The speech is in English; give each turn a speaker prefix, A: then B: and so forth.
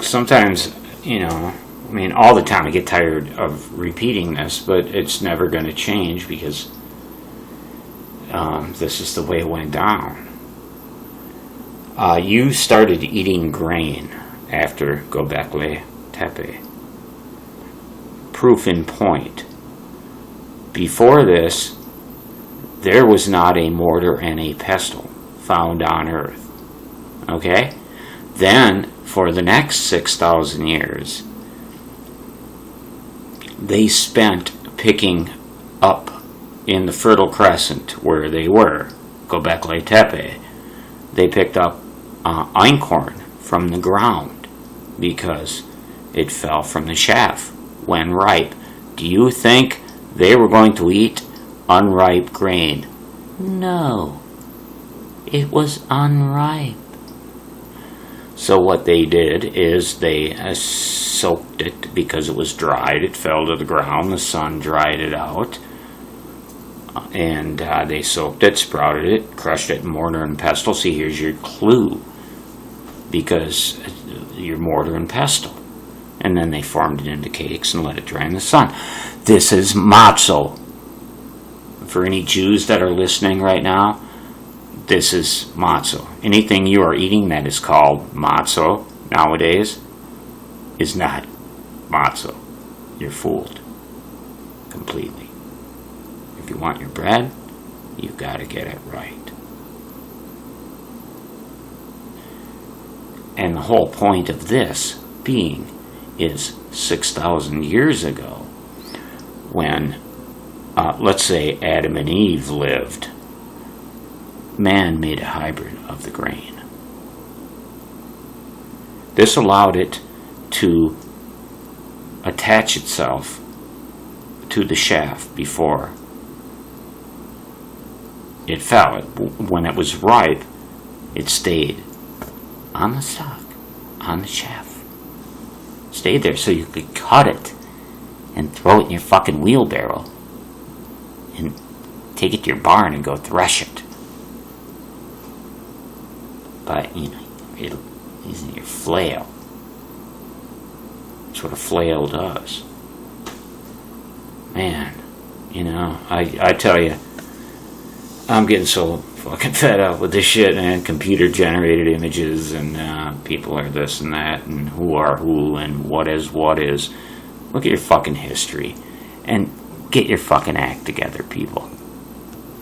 A: sometimes, I mean, all the time I get tired of repeating this, but it's never going to change because this is the way it went down. You started eating grain after Göbekli Tepe. Proof in point. Before this, there was not a mortar and a pestle found on Earth. Okay? Then, for the next 6,000 years, they spent picking up in the Fertile Crescent where they were, Göbekli Tepe. They picked up einkorn from the ground because it fell from the shaft when ripe. Do you think they were going to eat unripe grain? No. It was unripe. So what they did is they soaked it because it was dried. It fell to the ground. The sun dried it out. And they soaked it, sprouted it, crushed it in mortar and pestle. See, here's your clue. Because your mortar and pestle. And then they formed it into cakes and let it dry in the sun. This is matzo. For any Jews that are listening right now, this is matzo. Anything you are eating that is called matzo nowadays is not matzo. You're fooled completely. If you want your bread, you've got to get it right. And the whole point of this being is 6,000 years ago when, let's say, Adam and Eve lived, man made a hybrid of the grain. This allowed it to attach itself to the shaft before it fell. When it was ripe, it stayed on the stalk, on the shaft. Stayed there so you could cut it and throw it in your fucking wheelbarrow and take it to your barn and go thresh it. But, it'll using your flail. That's what a flail does. Man, I tell you, I'm getting so fucking fed up with this shit, man. Computer generated images and people are this and that and who are who and what is what is. Look at your fucking history and get your fucking act together, people.